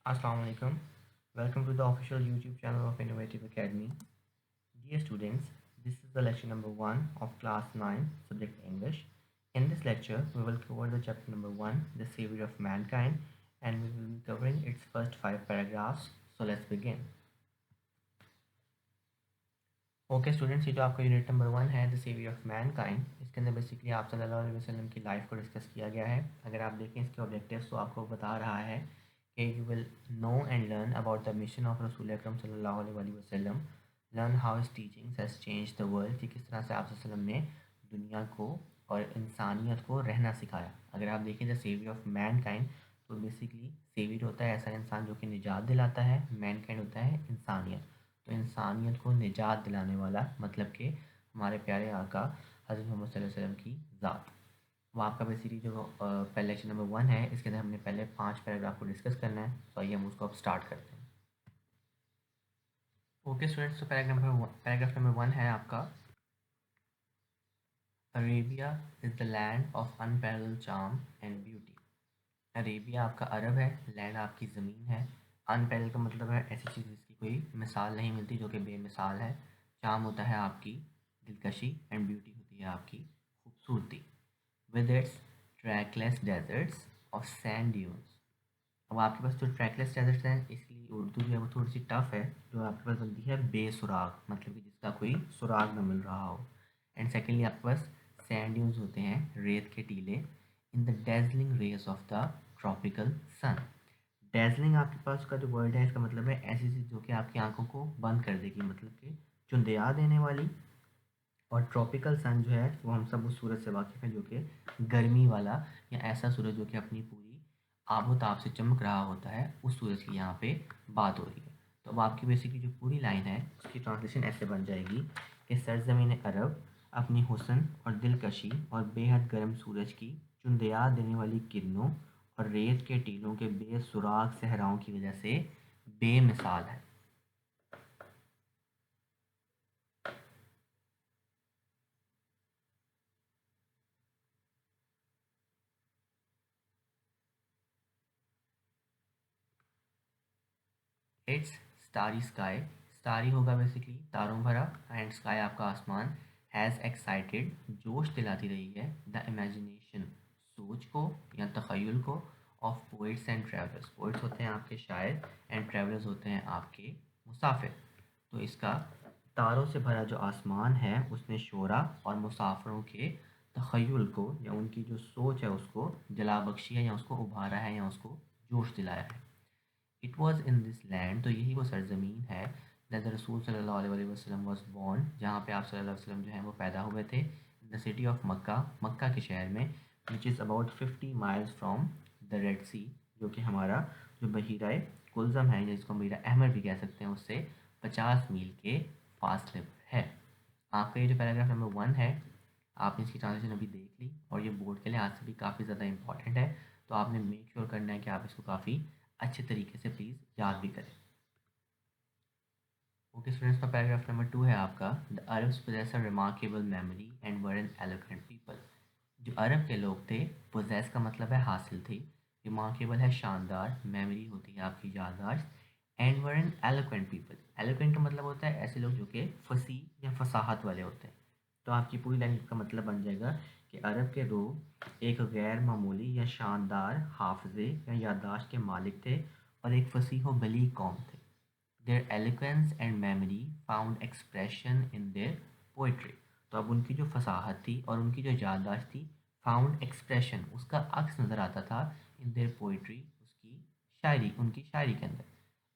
Assalamu alaikum. Welcome to the official YouTube channel of Innovative Academy. Dear students, this is the lecture number 1 of class 9, subject English. In this lecture, we will cover the chapter number 1, The Savior of Mankind, and we will be covering its first 5 paragraphs. So let's begin. Okay students, ये जो आपका unit number 1 है the saviour of Mankind, इसके अंदर basically आप सल्लल्लाहु अलैहि वसल्लम की लाइफ को डिस्कस किया गया है. अगर आप देखें इसके ऑब्जेक्टिव्स तो आपको बता रहा है कि you will know and learn about the mission of रसूल अकरम सल्लल्लाहु अलैहि वसल्लम, learn how his teachings has change the world, कि किस तरह से आप वसल्लम ने दुनिया को और इंसानियत को रहना सिखाया. अगर आप देखें द सेवियर ऑफ मैनकाइंड तो बेसिकली सेवियर होता है ऐसा इंसान जो कि निजात दिलाता है, मैनकाइंड होता है इंसानियत. तो इंसानियत को निजात दिलाने वाला मतलब कि हमारे प्यारे आका हज़रत मोहम्मद सल्लल्लाहु अलैहि वसल्लम की ज़ात. वो आपका बेसिकली जो पहले लेक्चर नंबर 1 है, इसके अंदर हमने पहले 5 पैराग्राफ को डिस्कस करना है. तो आइए हम उसको अब स्टार्ट करते हैं. ओके स्टूडेंट्स, तो पैराग्राफ नंबर 1 है आपका, Arabia is the land of unparalleled charm and beauty. Arabia आपका अरब है, लैंड आपकी ज़मीन है. अनपैरेलल का मतलब है ऐसी चीज़ जिसकी कोई मिसाल नहीं मिलती, जो कि बेमिसाल है. चार्म होता है आपकी दिलकशी एंड ब्यूटी होती है आपकी खूबसूरती. विद इट्स ट्रैकलेस डेजर्ट्स और सैंड ड्यून्स. अब आपके पास जो ट्रैकलेस डेजर्ट्स हैं, इसकी उर्दू जो है वो थोड़ी सी टफ है. जो आपके पास बनती है बेसुराग, मतलब कि जिसका कोई सुराग ना मिल रहा हो. एंड सेकेंडली आपके पास सैंड ड्यून्स होते हैं, रेत के टीले, in the dazzling rays of the tropical sun. Dazzling आपके पास का जो वर्ड है, इसका मतलब है ऐसी चीज़ जो कि आपकी आंखों को बंद कर देगी, मतलब कि चुंदिया देने वाली. और ट्रॉपिकल सन जो है वो हम सब उस सूरज से वाकिफ़ हैं जो कि गर्मी वाला, या ऐसा सूरज जो कि अपनी पूरी आबोताब से चमक रहा होता है, उस सूरज की यहाँ पे बात हो रही है. तो अब आपकी बेसिकली जो पूरी लाइन है उसकी ट्रांसलेशन ऐसे बन जाएगी कि सरजमीन अरब अपनी हुस्न और दिलकशी और बेहद गर्म सूरज की चुंदिया देने वाली किरणों और रेत के टीलों के बेसुराग सहराओं की वजह से बेमिसाल है. इट्स स्टारी स्काई, स्टारी होगा बेसिकली तारों भरा, एंड स्काई आपका आसमान, हैज़ एक्साइटेड जोश दिलाती रही है, द इमेजिनेशन सोच को या तखय्युल को, of poets and travellers. Poets होते हैं आपके शायर, एंड ट्रैवलर्स होते हैं आपके मुसाफिर. तो इसका तारों से भरा जो आसमान है उसने शोरा और मुसाफिरों के तखय्युल को या उनकी जो सोच है उसको जला बख्शी है, या उसको उभारा है, या उसको जोश दिलाया है. It was in this land, तो यही वो सरज़मीन है, दैट द रसूल सल्लल्लाहु अलैहि वसल्लम वॉज बॉर्न, जहाँ पे आप सल्लल्लाहु अलैहि वसल्लम जो हैं वो पैदा हुए थे. In the city of Mecca, Mecca के शहर में, which is about 50 miles from the Red Sea, जो कि हमारा जो बहीरा कुल्ज़म है, जिसको बहीरा अहमर भी कह सकते हैं, उससे 50 मील के फासले पर है. आपका ये जो पैराग्राफ नंबर 1 है, आपने इसकी ट्रांसलेशन अभी देख ली, और ये बोर्ड के लिहाज से भी काफ़ी ज़्यादा इंपॉर्टेंट है. तो आपने मेक श्योर करना है कि आप इसको काफ़ी अच्छे तरीके से प्लीज़ याद भी करें. ओके स्टूडेंट्स, का पैराग्राफ नंबर 2 है आपका, the Arabs possess a remarkable memory and were an eloquent people. जो अरब के लोग थे, पोजेस का मतलब है हासिल थे, रिमार्केबल है शानदार, मेमोरी होती है आपकी याददाश्त, and were an eloquent people. Eloquent का मतलब होता है ऐसे लोग जो कि फसीह या फसाहत वाले होते हैं. तो आपकी पूरी लाइन का मतलब बन जाएगा कि अरब के लोग एक गैर मामूली या शानदार हाफजे या याददाश्त के मालिक थे, और एक फसीह व बलीग कौम थे. Their eloquence and memory found expression in their poetry. तो अब उनकी जो फसाहत थी और उनकी जो याददाश्त थी, फाउंड एक्सप्रेशन उसका अक्स नज़र आता था, इन देयर पोइट्री उसकी शायरी, उनकी शायरी के अंदर.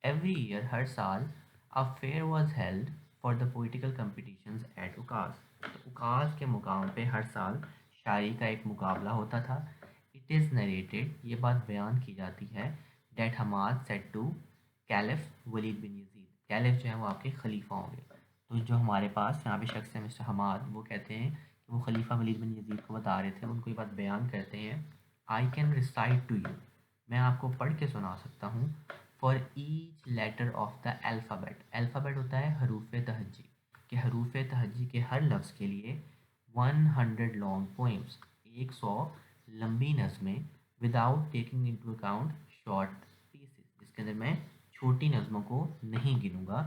एवरी ईयर हर साल a fair was held for the poetical competitions at Ukaz. तो उकास के मुकाम पे हर साल शायरी का एक मुकाबला होता था. इट इज़ नरेटेड, ये बात बयान की जाती है, that Hammad said to caliph Walid bin Yazid. Caliph जो है वो आपके खलीफा होंगे. तो जो हमारे पास यहाँ पे शख्स है मिस्टर हमाद, वो कहते हैं कि वो खलीफा वलीद बिन यजीद को बता रहे थे, उनको ये बात बयान करते हैं, I can recite to you, मैं आपको पढ़ के सुना सकता हूँ, for each letter of the alphabet. Alphabet होता है हरूफ तहज्जी, कि हरूफ तहज्जी के हर लफ्ज़ के लिए 100 लॉन्ग पोइम्स, 100 लंबी नज़में, without taking into account short pieces, जिसके अंदर मैं छोटी नज़मों को नहीं गिनूंगा.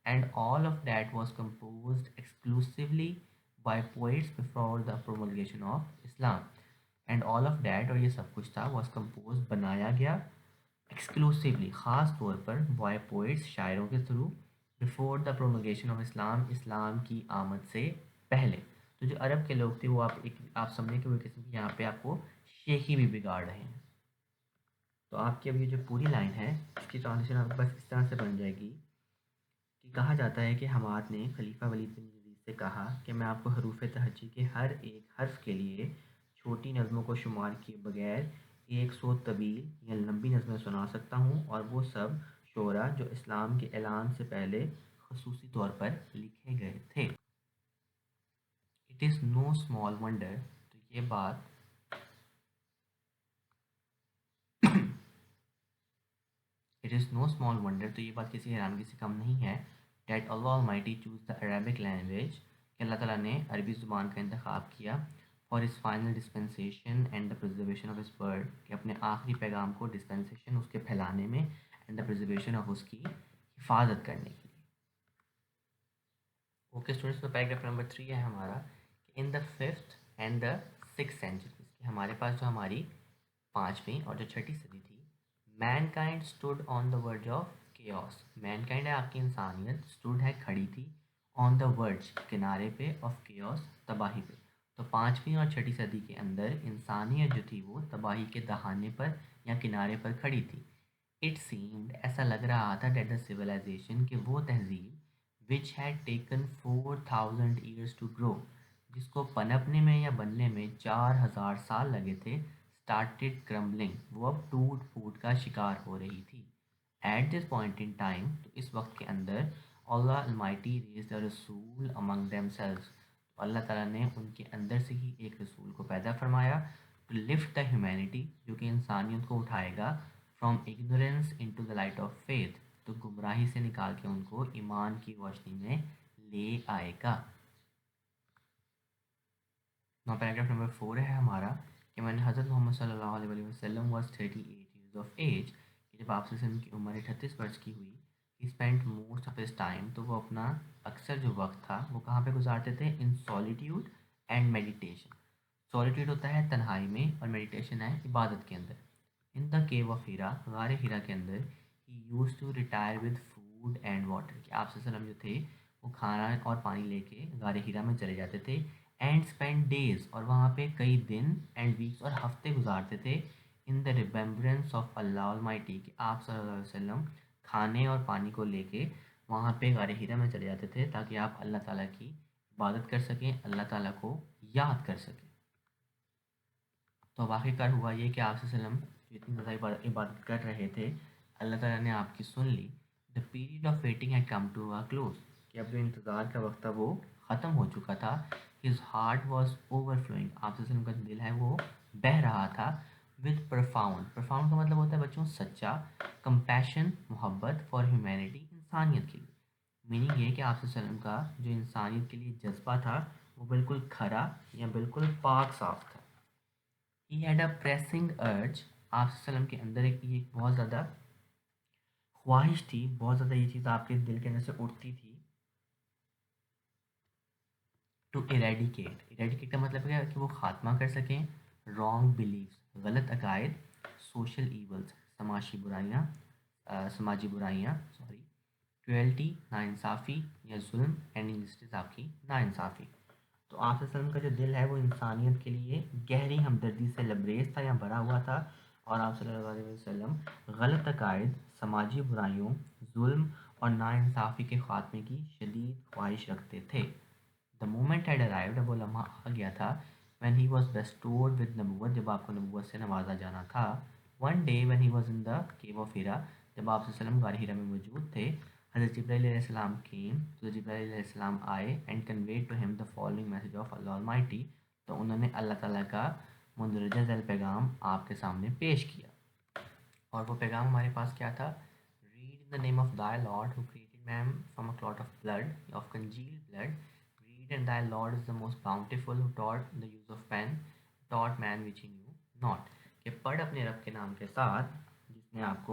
And all of that was composed exclusively by poets before the promulgation of Islam. And all of that, और ये सब कुछ था, वाज कंपोज बनाया गया एक्सक्लूसिवली ख़ास तौर पर बाय पोइट्स शायरों के through before the promulgation of Islam, इस्लाम की आमद से पहले. तो जो अरब के लोग थे वो आप समझे कि वो किस्म की यहाँ पे आपको शेखी भी बिगाड़ रहे हैं. तो आपकी अब ये जो पूरी लाइन है इसकी ट्रांसलेशन आपके पास इस तरह से बन जाएगी कि कहा जाता है कि हमाद ने खलीफा वलीद बिन यजीद से कहा कि मैं आपको हरूफ तहज्जी के हर एक हर्फ के लिए छोटी नज़मों को शुमार किए बगैर 100 तवील या लंबी नज़में सुना सकता हूँ, और वो सब शोरा जो इस्लाम के ऐलान से पहले खसूसी तौर पर लिखे गए थे. It is no small wonder, तो ये बात it is no small wonder, तो ये बात किसी हैरानगी से कम नहीं है, that Allah almighty choose the Arabic language, कि अल्लाह ताला ने अरबी ज़ुबान का इंतखाब किया फॉर इस final dispensation and the preservation of इस वर्ड, कि अपने आखिरी पैगाम को डिस्पेंसेशन उसके फैलाने में एंड द प्रिजर्वेशन ऑफ उसकी हिफाजत करने के लिए. ओके स्टूडेंट्स, तो पैराग्राफ नंबर 3 है हमारा कि in the fifth and the six centuries, कि हमारे पास जो हमारी पाँचवीं और जो छठी सदी थी, Mankind stood on the verge of chaos. Mankind है आपकी इंसानियत, स्टूड है खड़ी थी, ऑन द वर्ज किनारे पे, ऑफ केओस तबाही पे. तो पाँचवीं और छठी सदी के अंदर इंसानियत जो थी वो तबाही के दहाने पर या किनारे पर खड़ी थी. इट सीम्ड, ऐसा लग रहा था, डेट द सिविलाइजेशन, कि वो तहजीब which had taken 4000 years to grow, जिसको पनपने में या बनने में 4000 साल लगे थे, स्टार्टेड क्रम्बलिंग, वो अब टूट फूट का शिकार हो रही थी. At this point in time, तो इस वक्त के अंदर, अल्लाह अलमाइटी रेज़ द रसूल अमंग देमसेल्व्स, तो अल्लाह ताला ने उनके अंदर से ही एक रसूल को पैदा फरमाया, टू लिफ्ट द ह्यूमैनिटी, जो कि इंसानियत को उठाएगा, from ignorance into the light of faith, तो गुमराही से निकाल के उनको ईमान की रोशनी में ले आएगा. नाउ पैराग्राफ नंबर 4 है हमारा कि मैंने हज़रत मोहम्मद सल्लल्लाहु अलैहि वसल्लम वाज 38 ईयर्स ऑफ एज, कि जब आपसे की उम्र 38 वर्ष की हुई, ही spent most of his time, तो वो अपना अक्सर जो वक्त था वो कहाँ पे गुजारते थे, इन सॉलिट्यूड एंड मेडिटेशन. सॉलिट्यूड होता है तन्हाई में और मेडिटेशन है इबादत के अंदर. इन द केव ऑफ हीरा, गार हीरा के अंदर, he used to retire with food and water, कि आप सल्लम जो थे वो खाना और पानी लेके गार हीरा में चले जाते थे, एंड स्पेंड डेज, और वहाँ पे कई दिन, एंड वीक्स और हफ्ते गुजारते थे, in the remembrance of Allah almighty, कि आप सल्लल्लाहु अलैहि वसल्लम खाने और पानी को लेके वहाँ पे गार हीरा में चले जाते थे ताकि आप अल्लाह ताला की इबादत कर सकें, अल्लाह ताला को याद कर सकें. तो अब आखिरकार हुआ ये कि आप वसल्लम जो इतनी ज़्यादा इबादत कर रहे थे, अल्लाह ताला ने आपकी सुन ली. The period of waiting had come to a close, कि अब जो इंतज़ार का वक्त था वो ख़त्म हो चुका था. हिज हार्ट वॉज ओवरफ्लोइंग, आप वसल्लम का दिल है वो बह रहा था, विद प्रफाउंड, प्रफाउंड का मतलब होता है बच्चों सच्चा, कंपैशन मोहब्बत, फॉर ह्यूमैनिटी, इंसानियत के लिए. मीनिंग ये कि आप वसल्लम का जो इंसानियत के लिए जज्बा था वो बिल्कुल खरा या बिल्कुल पाक साफ था. ही हैड अ प्रेसिंग अर्ज, आप वसल्लम के अंदर ये बहुत ज़्यादा ख्वाहिश थी, बहुत ज़्यादा ये चीज़ आपके दिल के अंदर से उठती थी, टू इरेडिकेट, इरेडिकेट का मतलब क्या है कि वो खात्मा कर सकें, रॉन्ग बिलीव्स, गलत अकायद, सोशल ईवल्स, समाजी बुराइयाँ, सॉरी, क्रुएल्टी, नाइंसाफ़ी या जुल्म, एंड इनजस्टिस आपकी नाइंसाफ़ी. तो आप वसल्लम का जो दिल है वो इंसानियत के लिए गहरी हमदर्दी से लबरेज था या भरा हुआ था, और आप सल्लल्लाहु अलैहि वसल्लम गलत अकायद, समाजी बुराइयों, जुल्म और नाइंसाफ़ी के ख़ात्मे की शदीद ख्वाहिश रखते थे. द मोमेंट हैड अराइव्ड, अब वो लम्हा आ गया था, when he was bestowed with नबूवत, जब आपको नबूवत से नवाजा जाना था. One day when he was in the cave of Hira, जब आप वसल्लम गार हीरा में मौजूद थे, हज़रत जिब्राइल अलैहिस्सलाम केम, तो जिब्राइल अलैहिस्सलाम आए, and conveyed to him the following message of Allah almighty, तो उन्होंने अल्लाह ताला का मुंदरजा झैल पैगाम आपके सामने पेश किया. और वो पैगाम हमारे पास क्या था, read in the name of thy Lord who created man from a clot of blood, of congealed blood. Read, and thy Lord is the most bountiful, who taught the use of pen, taught man which he knew not. कि पढ़ अपने रब के नाम के साथ जिसने आपको